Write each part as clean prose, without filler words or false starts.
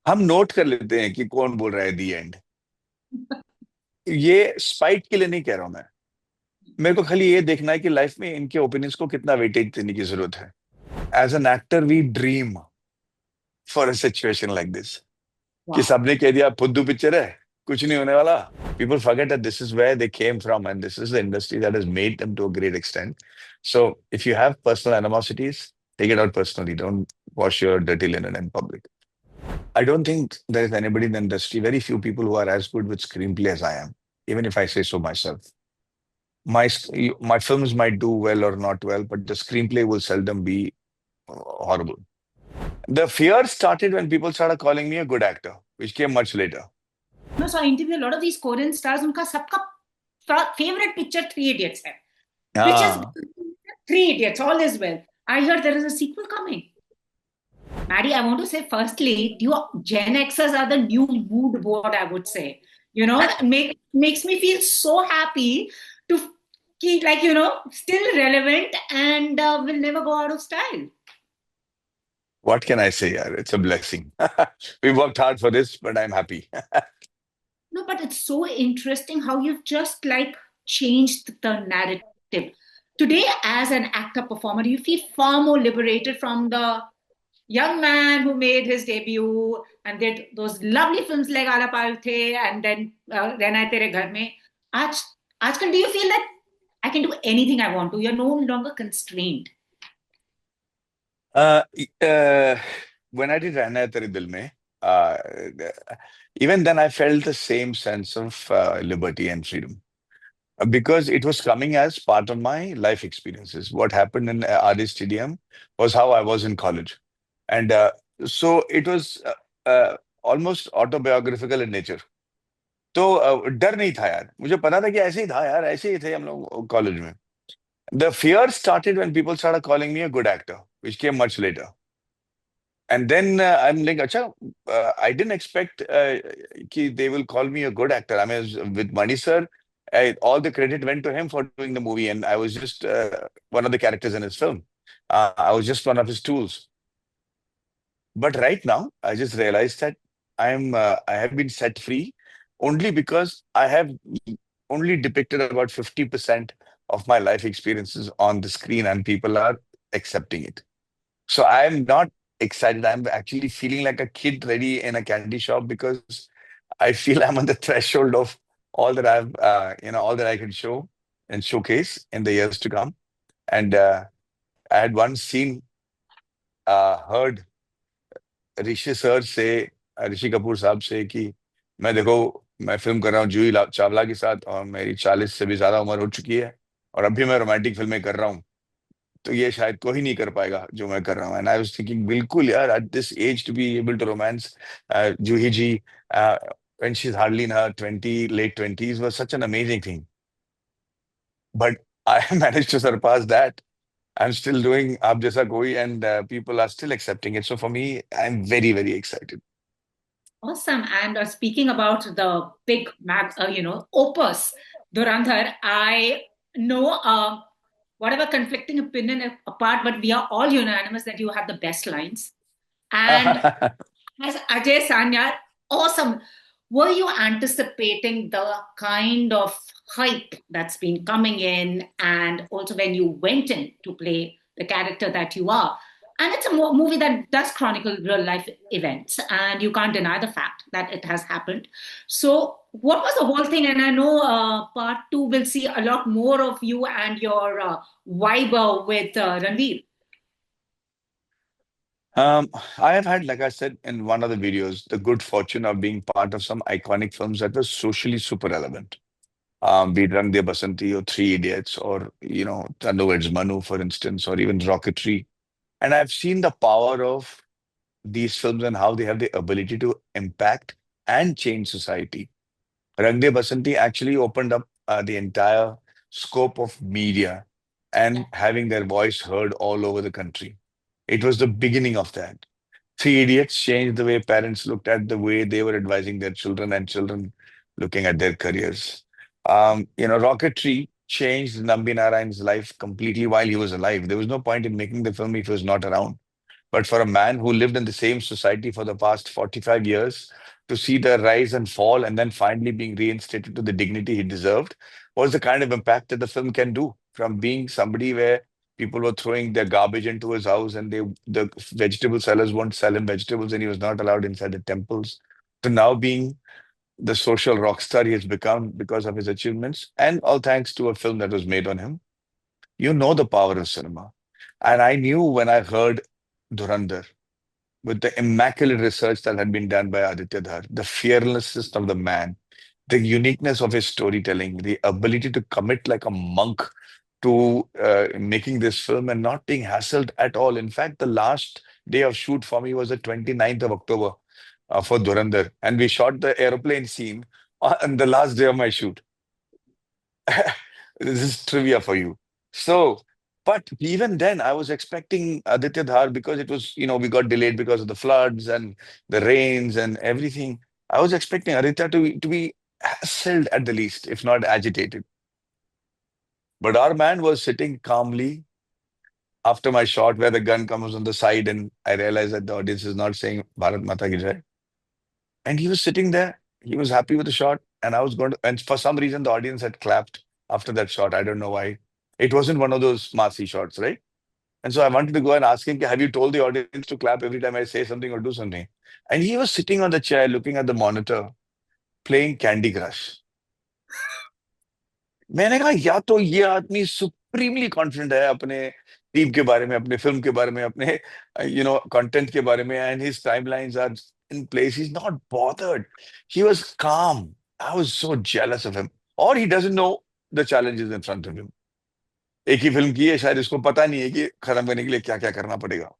हम नोट कर लेते हैं कि कौन बोल रहा है दी एंड। ये स्पाइट के लिए नहीं कह रहा हूं मैं। मेरे को खाली ये देखना है कि लाइफ में इनके ओपिनियंस को कितना वेटेज देने की जरूरत है। As an actor we dream for a situation like this, कि Wow. सबने कह दिया फुद्दू पिक्चर है, कुछ नहीं होने वाला। People forget that this is where they came from and this is the industry that has made them to a great extent. So if you have personal animosities, take it out personally. Don't wash your dirty linen in public. I don't think there is anybody in the industry, very few people who are as good with screenplay as I am, even if I say so myself. My films might do well or not well, but the screenplay will seldom be horrible. The fear started when people started calling me a good actor, which came much later. No, so I interview a lot of these Korean stars. उनका सबका favorite picture Three Idiots है. Which is Ah, Three Idiots. All is well. I heard there is a sequel coming. Maddie, I want to say firstly, you Gen Xers are the new mood board, I would say. Makes me feel so happy to keep still relevant and will never go out of style. what can I say? Yeah, it's a blessing. We worked hard for this, but I'm happy. No, but it's so interesting how you've just like changed the narrative. Today, as an actor performer, you feel far more liberated from the young man who made his debut and did those lovely films like Ala Parthe and then Rehna Hai Tere Ghar Mein. Aaj, Aajkal, do you feel that I can do anything I want to? You're no longer constrained. Uh, uh, when I did Rehna Hai Tere Dil Mein, uh, even then I felt the same sense of liberty and freedom, because it was coming as part of my life experiences. What happened in RD Stadium was how I was in college. And so it was almost autobiographical in nature. तो डर नहीं था यार, मुझे पता था कि ऐसे ही था यार, ऐसे ही थे हम लोग कॉलेज में. The fear started when people started calling me a good actor, which came much later. And then I'm like, acha, I didn't expect ki they will call me a good actor. I mean, with Mani sir, all the credit went to him for doing the movie, and I was just one of the characters in his film. I was just one of his tools. But right now, I just realized that I have been set free only because I have only depicted about 50% of my life experiences on the screen, and people are accepting it. So I'm not excited. I'm actually feeling like a kid ready in a candy shop, because I feel I'm on the threshold of all that all that I can show and showcase in the years to come. And I had once heard Rishi sir से, ऋषि कपूर साहब से, कि मैं देखो, मैं film कर रहा हूँ जूही चावला के साथ, और मेरी 40 से भी ज्यादा उम्र हो चुकी है, और अभी मैं रोमांटिक फिल्में कर रहा हूँ, तो ये शायद कोई नहीं कर पाएगा जो मैं कर रहा हूँ. एंड आई वाज थिंकिंग, बिल्कुल यार, at this age to be able to romance Juhi ji when she's hardly in her late 20s was such an amazing thing. But I managed to surpass that. I'm still doing Aap Jaisa Koi, and people are still accepting it. So for me, I'm very, very excited. Awesome. And speaking about the big opus, Dhurandhar, I know whatever conflicting opinion apart, but we are all unanimous that you have the best lines. And as Ajay Sanyal, awesome. Were you anticipating the kind of hype that's been coming in? And also when you went in to play the character that you are? And it's a movie that does chronicle real life events, and you can't deny the fact that it has happened. So, what was the whole thing? And I know part two will see a lot more of you and your vibe with Ranveer. Um, I have had, like I said in one of the videos, the good fortune of being part of some iconic films that were socially super relevant. Be it Rang De Basanti or Three Idiots, or Thunderbird's Manu, for instance, or even Rocketry. And I've seen the power of these films and how they have the ability to impact and change society. Rang De Basanti actually opened up the entire scope of media and having their voice heard all over the country. It was the beginning of that. Three Idiots changed the way parents looked at the way they were advising their children, and children looking at their careers. Rocketry changed Nambi Narayan's life completely while he was alive. There was no point in making the film if he was not around. But for a man who lived in the same society for the past 45 years, to see the rise and fall and then finally being reinstated to the dignity he deserved was the kind of impact that the film can do. From being somebody where people were throwing their garbage into his house and the vegetable sellers won't sell him vegetables and he was not allowed inside the temples, to now being the social rock star he has become because of his achievements, and all thanks to a film that was made on him. You know the power of cinema. And I knew when I heard Dhurandhar, with the immaculate research that had been done by Aditya Dhar, the fearlessness of the man, the uniqueness of his storytelling, the ability to commit like a monk to making this film and not being hassled at all. In fact, the last day of shoot for me was the 29th of October for Dhurandhar. And we shot the aeroplane scene on the last day of my shoot. This is trivia for you. So, but even then, I was expecting Aditya Dhar because it was, we got delayed because of the floods and the rains and everything. I was expecting Aditya to be hassled at the least, if not agitated. But our man was sitting calmly after my shot where the gun comes on the side, and I realized that the audience is not saying Bharat Mata Ki Jai. And he was sitting there. He was happy with the shot. And I was going to, and for some reason, the audience had clapped after that shot. I don't know why. It wasn't one of those massy shots, right? And so I wanted to go and ask him, have you told the audience to clap every time I say something or do something? And he was sitting on the chair looking at the monitor, playing Candy Crush. मैंने कहा या तो ये आदमी supremely confident है अपने team के बारे में, अपने फिल्म के बारे में, अपने कंटेंट के बारे में, and his timelines are in place. He's not bothered. He was calm. I was so jealous of him. Or he doesn't know the challenges in front of him. एक ही फिल्म की है, शायद इसको पता नहीं है कि खत्म करने के लिए क्या क्या करना पड़ेगा.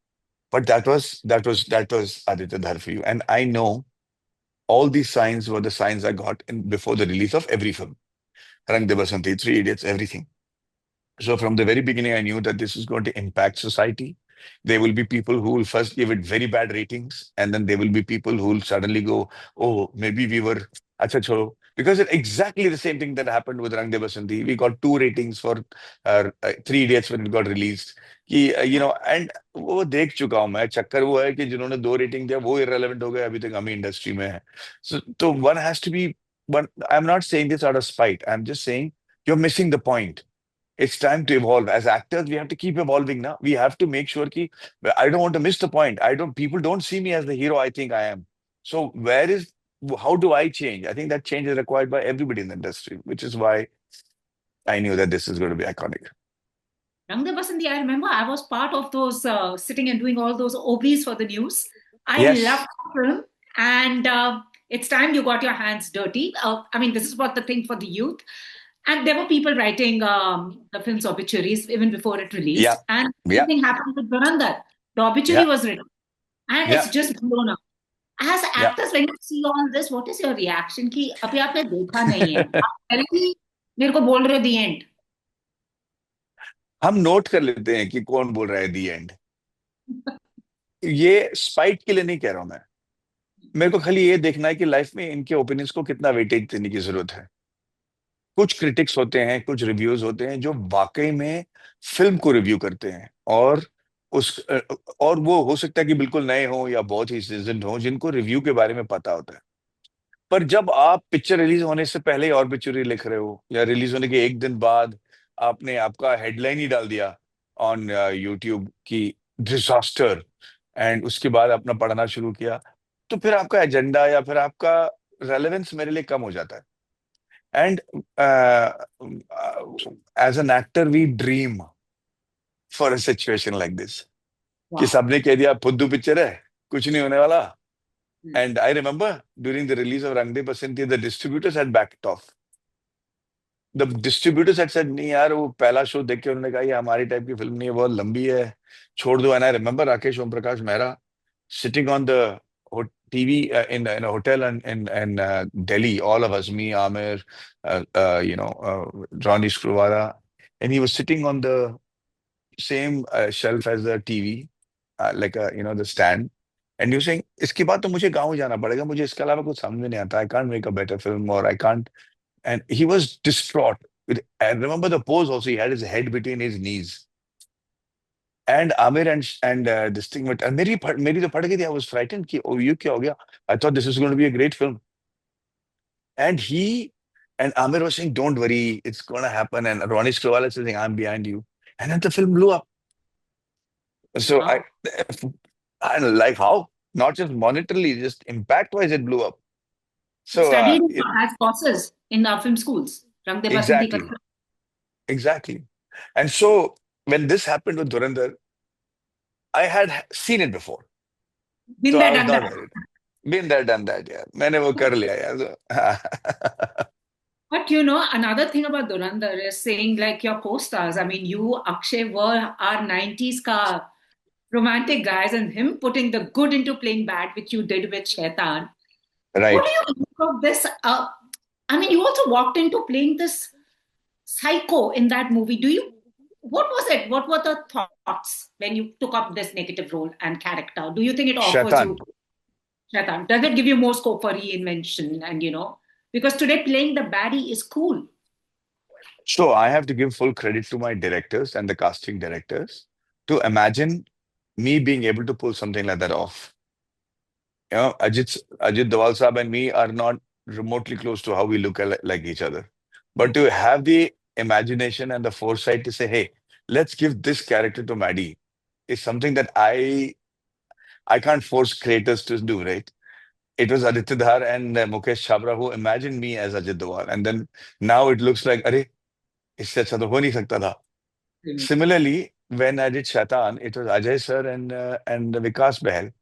But that was Aditya Dhar for you. And I know all these signs were the signs I got before the release of every film. Rang De Basanti, Three Idiots, everything. So from the very beginning, I knew that this is going to impact society. There will be people who will first give it very bad ratings, and then there will be people who will suddenly go, "Oh, maybe we were acha chalo." Because it's exactly the same thing that happened with Rang De Basanti. We got two ratings for Three Idiots when it got released. And वो देख चुका हूं मैं. चक्कर वो है कि जिन्होंने दो रेटिंग दिया वो irrelevant हो गए, अभी तक हम ही इंडस्ट्री में है. So one has to be. But I'm not saying this out of spite. I'm just saying you're missing the point. It's time to evolve. As actors, we have to keep evolving now. We have to make sure ki I don't want to miss the point. People don't see me as the hero I think I am. So how do I change? I think that change is required by everybody in the industry, which is why I knew that this is going to be iconic. Rang De Basanti, I remember I was part of those sitting and doing all those OBs for the news. I loved Yes. the film, and it's time you got your hands dirty. I mean, this is what the thing for the youth. And there were people writing the film's obituaries even before it Yeah. released. And the same Yeah. thing happened with Dhurandhar. The obituary Yeah. was written, and Yeah. it's just blown up. As Yeah. actors, when you see all this, what is your reaction? कि अभी आपने देखा नहीं है, आप पहले ही मेरे को बोल रहे the end. हम नोट कर लेते हैं कि कौन बोल रहा है दी एंड. ये स्पाइट के लिए नहीं कह रहा हूं मैं. मेरे को खाली ये देखना है कि लाइफ में इनके ओपिनियंस को कितना वेटेज देने की जरूरत है. कुछ क्रिटिक्स होते हैं, कुछ रिव्यूज होते हैं जो वाकई में फिल्म को रिव्यू करते हैं, और वो हो सकता है कि बिल्कुल नए हों या बहुत ही सीजन्ड हों, जिनको रिव्यू के बारे में पता होता है. पर जब आप पिक्चर रिलीज होने से पहले ही ऑब्ituary लिख रहे हो, या रिलीज होने के एक दिन बाद आपने आपका हेडलाइन ही डाल दिया ऑन यूट्यूब की डिजास्टर, एंड उसके बाद अपना पढ़ना शुरू किया, तो फिर आपका एजेंडा या फिर आपका रेलेवेंस मेरे लिए कम हो जाता है. And as an actor, we dream for a situation like this. कि Wow. सबने कह दिया फुद्दू पिक्चर है, कुछ नहीं होने वाला. Hmm. And I remember during the release of Rang De Basanti, the distributors had backed off. The distributors had said, नहीं यार, वो पहला शो देख के उन्होंने कहा ये हमारी टाइप की फिल्म नहीं है, बहुत लंबी है, छोड़ दो. And I remember Rakesh Om Prakash Mehra sitting on the TV in a hotel in Delhi, all of us, me, Amir, Ronnie Screwara, and he was sitting on the same shelf as the TV, like the stand, and he was saying, "इसके बाद तो मुझे गाँव जाना पड़ेगा, मुझे इसके अलावा कुछ समझ में नहीं आता. I can't make a better film, or I can't." And he was distraught. I remember the pose also. He had his head between his knees. And Amir and this thing, but मेरी तो फट गई थी. I was frightened कि oh ये क्या हो गया? I thought this is going to be a great film. And Amir was saying, don't worry, it's going to happen. And Ronnie Screwval is saying, I'm behind you. And then the film blew up. So Wow. I don't know, like how? Not just monetarily, just impact-wise, it blew up. You So studied as courses in our film schools. Rang de Basanti ka. exactly, exactly. And so when this happened with Dhurandhar, I had seen it before. Been So I there, was done that. not worried. Been there, done that, yeah. मैंने वो कर लिया यार. So But you know, another thing about Dhurandhar is saying like your co-stars. I mean, you, Akshay, were our 90s ka romantic guys, and him putting the good into playing bad, which you did with Shaitan. What do right. you think of this? I mean, you also walked into playing this psycho in that movie. What was it? What were the thoughts when you took up this negative role and character? Do you think it offers Shaitan. you, Shaitan, does it give you more scope for reinvention? And, because today playing the baddie is cool. So I have to give full credit to my directors and the casting directors to imagine me being able to pull something like that off. Ajit Dawal Saab and me are not remotely close to how we look like each other. But to have the imagination and the foresight to say, hey, let's give this character to Maddie is something that I can't force creators to do, right? It was Aditya Dhar and Mukesh Chabra who imagined me as Ajit Dawal. And then now it looks like, अरे इससे अच्छा तो हो नहीं सकता था. Similarly, when I did Shaitan, it was Ajay sir and Vikas Behel,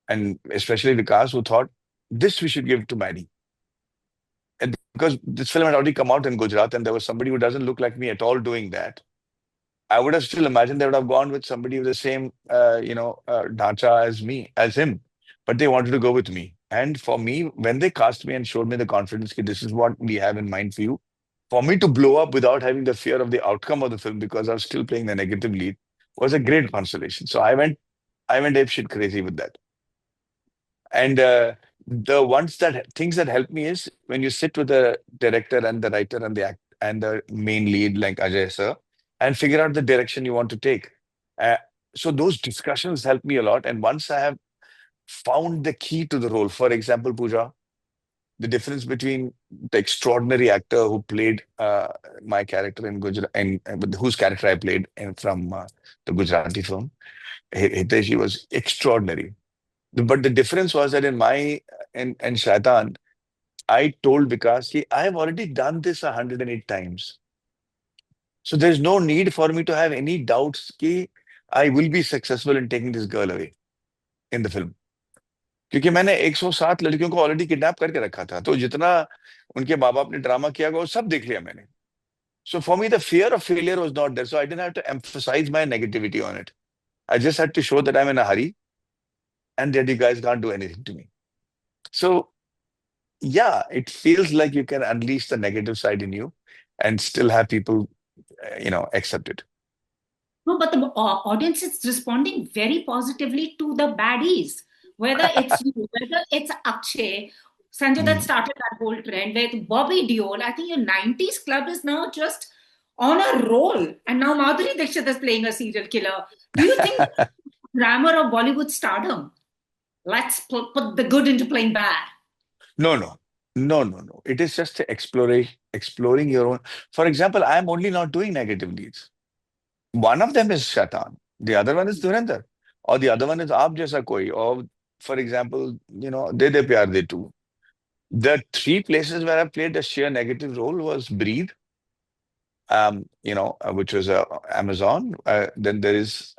and especially Vikas, who thought this we should give to Maddie. And because this film had already come out in Gujarat, and there was somebody who doesn't look like me at all doing that, I would have still imagined they would have gone with somebody with the same, dhacha as me, as him. But they wanted to go with me. And for me, when they cast me and showed me the confidence, that this is what we have in mind for you, for me to blow up without having the fear of the outcome of the film because I was still playing the negative lead was a great consolation. So I went apeshit crazy with that. And the ones that things that help me is when you sit with the director and the writer and the act and the main lead like Ajay sir and figure out the direction you want to take. Uh, so those discussions help me a lot. And once I have found the key to the role, for example, Pooja, the difference between the extraordinary actor who played my character in Gujarat and with whose character I played from the Gujarati film, Hitesh, he was extraordinary. But the difference was that in my in Shaitan, I told Vikas, "Ki, I have already done this 108 times. So there's no need for me to have any doubts कि I will be successful in taking this girl away in the film. क्योंकि मैंने 107 लड़कियों को already kidnap करके रखा था तो जितना उनके माँ बाप ने ड्रामा किया वो सब देख लिया मैंने. So for me, the fear of failure was not there. So I didn't have to emphasize my negativity on it. I just had to show that I'm in a hurry and that you guys can't do anything to me. So yeah, it feels like you can unleash the negative side in you and still have people, accept it. No, but the audience is responding very positively to the baddies. Whether it's you, whether it's Akshay, Sanjay that Mm. started that whole trend with Bobby Deol. I think your 90s club is now just on a roll. And now Madhuri Dixit is playing a serial killer. Do you think grammar of Bollywood stardom? Let's put the good into playing bad. No, no, no, no, no. It is just exploring your own. For example, I am only not doing negative leads. One of them is Shaitan. The other one is Dhurandhar. Or the other one is Aap Jaisa Koi. Or, for example, De De Pyar De Tu. The three places where I played a sheer negative role was Breathe, which was Amazon. Then there is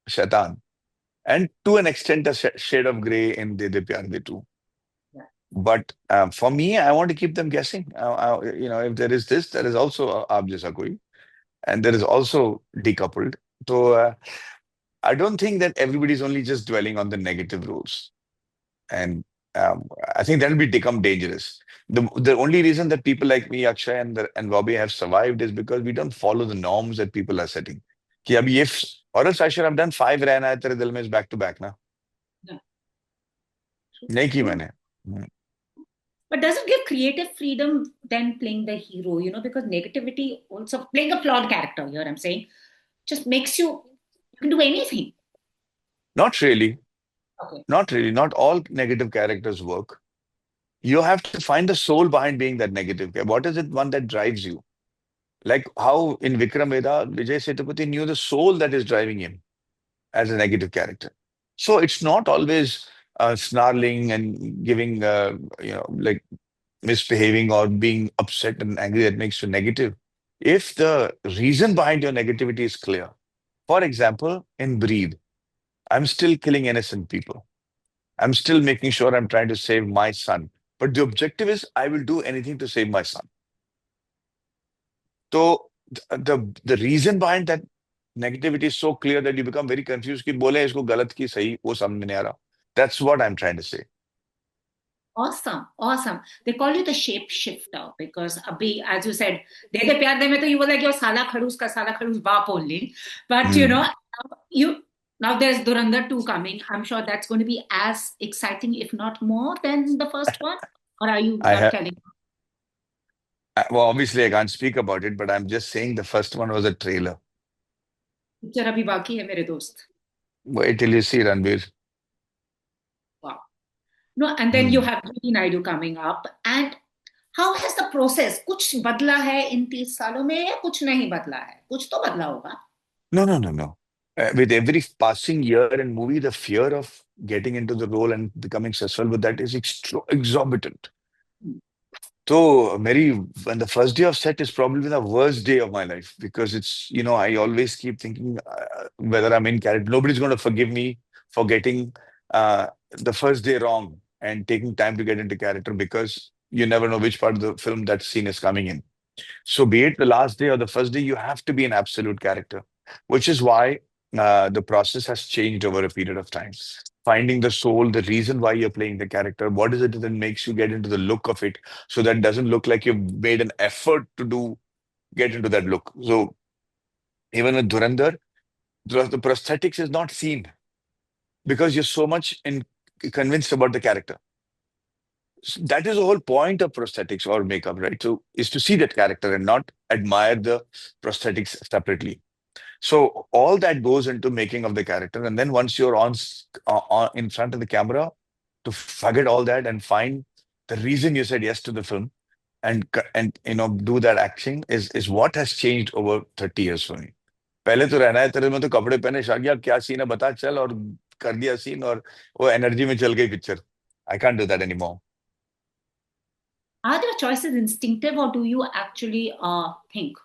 Shaitan. And to an extent, a shade of gray in De De Pyar De Tu. Yeah. But for me, I want to keep them guessing. If there is this, there is also Aap Jaisa Koi. And there is also Decoupled. So I don't think that everybody's only just dwelling on the negative roles. And I think that will become dangerous. The only reason that people like me, Akshay and Bobby have survived is because we don't follow the norms that people are setting. कि अभी ये or else I should have done 5 रहना है तेरे दिल में is back to back ना. Yeah. नहीं की True. मैंने. Hmm. But does it give creative freedom than playing the hero? Because negativity also playing a flawed character here, I'm saying, just makes you You can do anything. Not really. Okay. Not really. Not all negative characters work. You have to find the soul behind being that negative. What is it one that drives you? Like how in Vikram Vedha, Vijay Sethupathi knew the soul that is driving him as a negative character. So it's not always snarling and giving, like misbehaving or being upset and angry that makes you negative. If the reason behind your negativity is clear, for example, in Breathe, I'm still killing innocent people. I'm still making sure I'm trying to save my son. But the objective is I will do anything to save my son. So the reason behind that negativity is so clear that you become very confused कि बोले इसको गलत की सही वो समझ में नहीं आ रहा. That's what I'm trying to say. Awesome, awesome. They call you the shapeshifter because abhi, as you said, De De Pyar De mein to you were like your Sala Kharus ka Sala Kharus Baap only. But Hmm. you now there's Dhurandhar 2 coming. I'm sure that's going to be as exciting, if not more, than the first one. Or are you I not have telling? well, obviously I can't speak about it, but I'm just saying the first one was a trailer. Picture abhi baki hai mere dost. Wait till you see Ranveer. Wow. No, and then you Hmm. have Judy Naidu coming up. And how has the process? कुछ बदला है इन 30 सालों में या कुछ नहीं बदला है? कुछ तो बदला होगा. No, no, no, no. With every passing year and movie, the fear of getting into the role and becoming successful with that is exorbitant. So, Mary, when the first day of set is probably the worst day of my life because I always keep thinking whether I'm in character. Nobody's going to forgive me for getting the first day wrong and taking time to get into character because you never know which part of the film that scene is coming in. So, be it the last day or the first day, you have to be an absolute character, which is why the process has changed over a period of time. Finding the soul, the reason why you're playing the character, what is it that makes you get into the look of it, so that doesn't look like you've made an effort to get into that look. So, even with Dhurandhar, the prosthetics is not seen because you're so much convinced about the character. That is the whole point of prosthetics or makeup, right? So, is to see that character and not admire the prosthetics separately. So all that goes into making of the character, and then once you're in front of the camera, to forget all that and find the reason you said yes to the film and do that acting is what has changed over 30 years for me. पहले तो रहना है तेरे में तो कपड़े पहने शागिया क्या सीन है बता चल और कर दिया सीन और वो एनर्जी में चल गई picture. I can't do that anymore. Are your choices instinctive or do you actually think?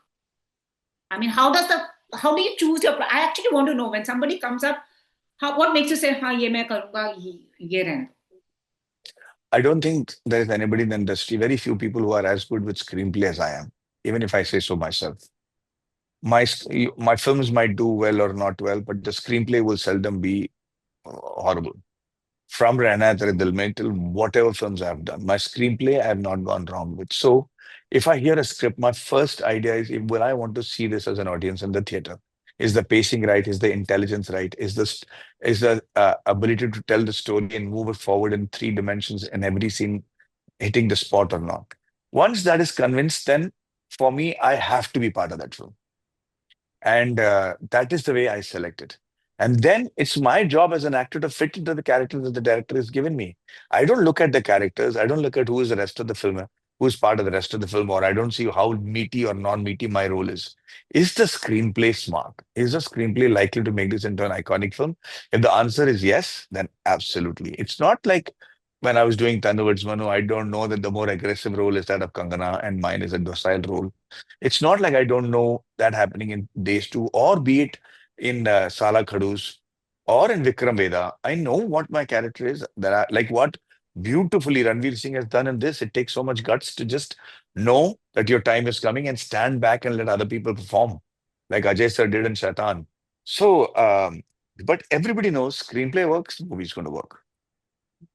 I mean, how do you choose your? I actually want to know when somebody comes up, what makes you say, "हाँ ये मैं करूँगा ये रहने दो." I don't think there is anybody in the industry, very few people who are as good with screenplay as I am, even if I say so myself. My films might do well or not well, but the screenplay will seldom be horrible. From Rehna Hai Tere Dil Mein till whatever films I have done, my screenplay I have not gone wrong with. So if I hear a script, my first idea is, will I want to see this as an audience in the theater? Is the pacing right? Is the intelligence right? Is the ability to tell the story and move it forward in three dimensions in every scene hitting the spot or not? Once that is convinced, then for me, I have to be part of that film. And that is the way I select it. And then it's my job as an actor to fit into the character that the director has given me. I don't look at the characters. I don't look at who is the rest of the film, who's part of the rest of the film, or I don't see how meaty or non-meaty my role is. Is the screenplay smart? Is the screenplay likely to make this into an iconic film? If the answer is yes, then absolutely. It's not like when I was doing Thunderbolts Manu, I don't know that the more aggressive role is that of Kangana and mine is a docile role. It's not like I don't know that happening in Days 2 or be it in Sala Khadus or in Vikram Veda. I know what my character is. Like what beautifully Ranveer Singh has done in this. It takes so much guts to just know that your time is coming and stand back and let other people perform, like Ajay sir did in Shaitan. So, but everybody knows screenplay works, movie's going to work.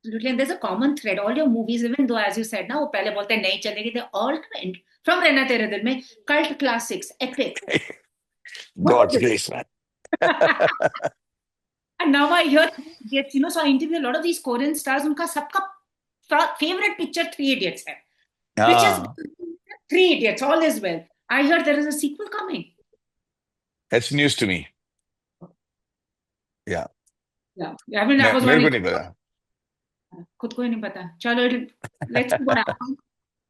Absolutely, and there's a common thread. All your movies, even though as you said, ना वो पहले बोलते हैं नहीं चलेगी, they all trend. From रहना तेरे दिल में, cult classics, epic. What God's is it? grace, man. And now I hear Three Idiots. So I interview a lot of these Korean stars. उनका सबका favorite picture Three Idiots है, which is Ah, Three Idiots. All is well. I hear there is a sequel coming. that's news to me. Yeah. Yeah, I mean, I was मेरे wondering. को नहीं पता. खुद को ही नहीं पता. चलो, let's see what happens.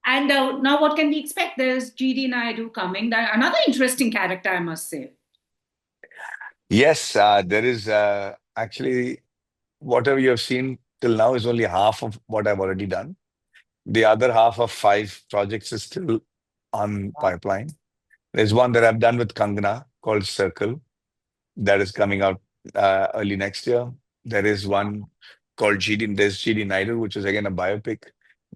And now, what can we expect? There's GD Naidu coming. That another interesting character, I must say. Yes, there is actually whatever you have seen till now is only half of what I've already done. The other half of five projects is still on pipeline. There's one that I've done with Kangana called Circle that is coming out early next year. There is one called GD. There's GD Naidu, which is again a biopic.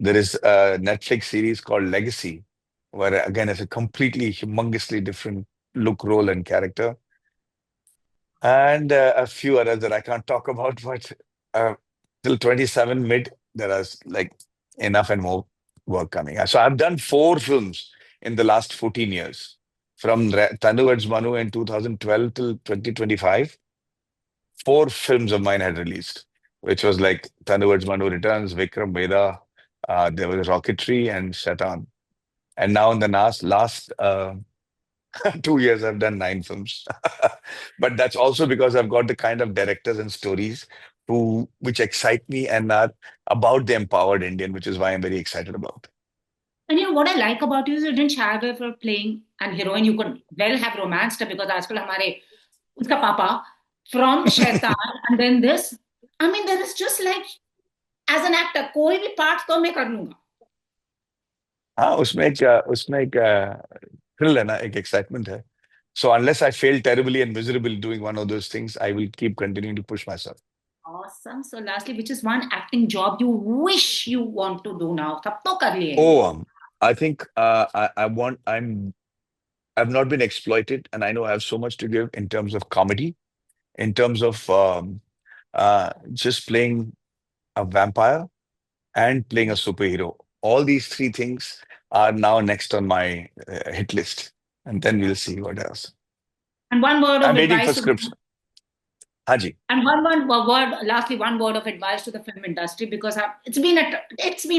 There is a Netflix series called Legacy, where again it's a completely humongously different look, role, and character, and a few others that I can't talk about. But uh, till 27 mid, there is like enough and more work coming. So I've done four films in the last 14 years, from Tanu Manu in 2012 till 2025. Four films of mine had released, which was like Thunderbirds Manu Returns, Vikram Veda, there was Rocketry, and Shatan. And now in the last 2 years, I've done nine films. But that's also because I've got the kind of directors and stories which excite me and are about the empowered Indian, which is why I'm very excited about. And you know what I like about you is you didn't shy away from playing an heroine. You could well have romanced her because आजकल हमारे उसका पापा from Shaitan and then this. I mean, there is just like as an actor, कोई भी part तो मैं कर लूंगा. हाँ, उसमें एक thrill है ना, एक excitement है. So unless I fail terribly and miserable doing one of those things, I will keep continuing to push myself. Awesome. So lastly, which is one acting job you wish you want to do now? सब तो कर लिए. Oh, I think I've not been exploited, and I know I have so much to give in terms of comedy, in terms of just playing a vampire and playing a superhero. All these three things are now next on my hit list, and then we'll see what else. And one word I'm of waiting for advice to scripts. Haji. and one word lastly one word of advice to the film industry because it's been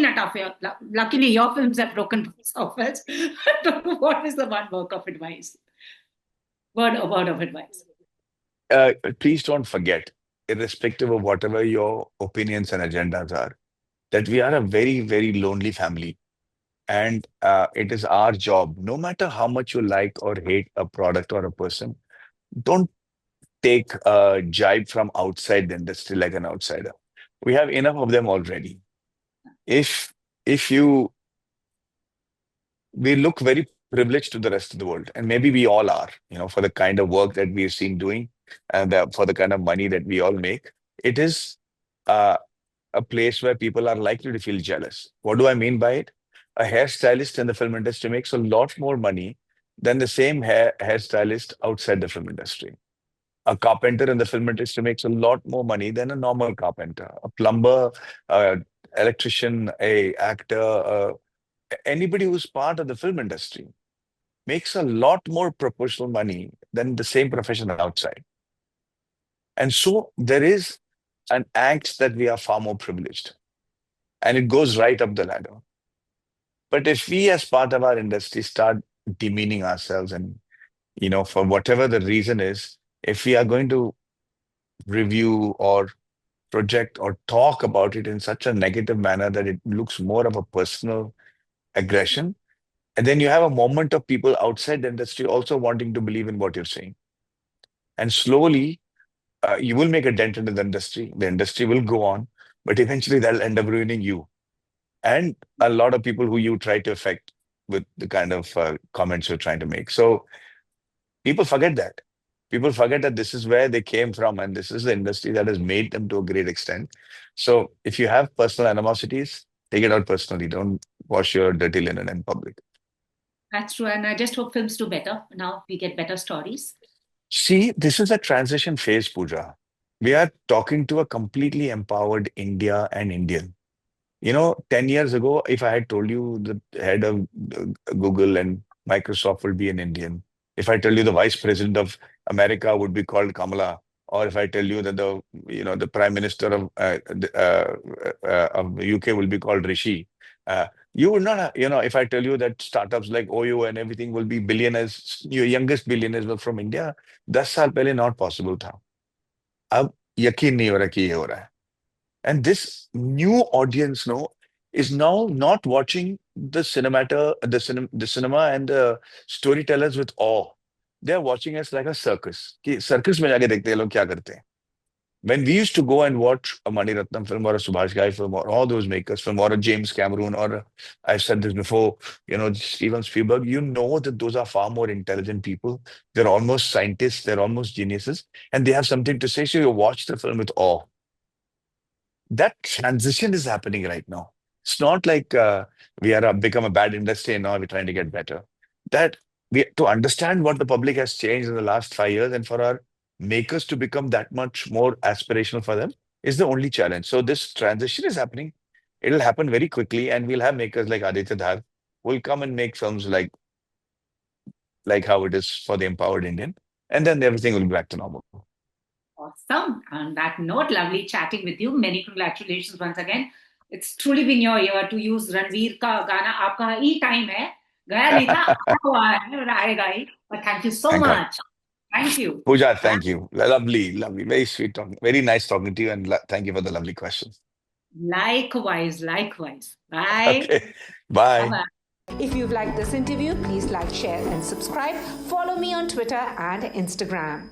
a tough year. Luckily, your films have broken box office. What is the one word of advice? Word of advice. Uh, Please don't forget, irrespective of whatever your opinions and agendas are, that we are a very, very lonely family. And it is our job, no matter how much you like or hate a product or a person, don't take a jibe from outside the industry like an outsider. We have enough of them already. If you we look very privileged to the rest of the world, and maybe we all are, for the kind of work that we've seen doing, and for the kind of money that we all make. It is uh, a place where people are likely to feel jealous. What do I mean by it? A hairstylist in the film industry makes a lot more money than the same hairstylist outside the film industry. A carpenter in the film industry makes a lot more money than a normal carpenter. A plumber, a electrician, a actor, anybody who's part of the film industry makes a lot more proportional money than the same profession outside. And so there is an angst that we are far more privileged, and it goes right up the ladder. But if we, as part of our industry, start demeaning ourselves, and for whatever the reason is, if we are going to review or project or talk about it in such a negative manner that it looks more of a personal aggression, and then you have a moment of people outside the industry also wanting to believe in what you're saying. And slowly, you will make a dent into the industry. The industry will go on, but eventually that'll end up ruining you and a lot of people who you try to affect with the kind of comments you're trying to make. So people forget that. People forget that this is where they came from, and this is the industry that has made them to a great extent. So if you have personal animosities, take it out personally. Don't wash your dirty linen in public. That's true, and I just hope films do better. Now we get better stories. See, this is a transition phase, Pooja. We are talking to a completely empowered India and Indian. 10 years ago, if I had told you the head of Google and Microsoft will be an Indian, if I tell you the vice president of America would be called Kamala, or if I tell you that the prime minister of the UK will be called Rishi, you would not, if I tell you that startups like OYO and everything will be billionaires, your youngest billionaires were from India, 10 साल पहले not possible था. अब यकीन नहीं हो रहा कि ये हो रहा है. And this new audience, no, is now not watching the cinema and the storytellers with awe. They're watching us like a circus. कि circus में जाके देखते हैं लोग क्या करते हैं. When we used to go and watch a Mani Ratnam film or a Subhash Ghai film or all those makers film or a James Cameron or I've said this before, Steven Spielberg, you know that those are far more intelligent people. They're almost scientists, they're almost geniuses, and they have something to say. So you watch the film with awe. That transition is happening right now. It's not like we are become a bad industry and now we're trying to get better. That we to understand what the public has changed in the last 5 years and for our makers to become that much more aspirational for them is the only challenge. So this transition is happening. It'll happen very quickly, and we'll have makers like Aditya Dhar will come and make films like how it is for the empowered Indian, and then everything will be back to normal. Awesome. On that note, lovely chatting with you. Many congratulations once again. It's truly been your year to use Ranveer का गाना. आपका ही time है. गया नहीं था, आया हुआ है और आएगा ही. But thank you so Thank God. much. Thank you. Pooja, thank you. Lovely, lovely, very sweet talking. Very nice talking to you, and thank you for the lovely questions. Likewise, likewise. Bye. Okay, bye. Bye-bye. If you've liked this interview, please like, share, and subscribe. Follow me on Twitter and Instagram.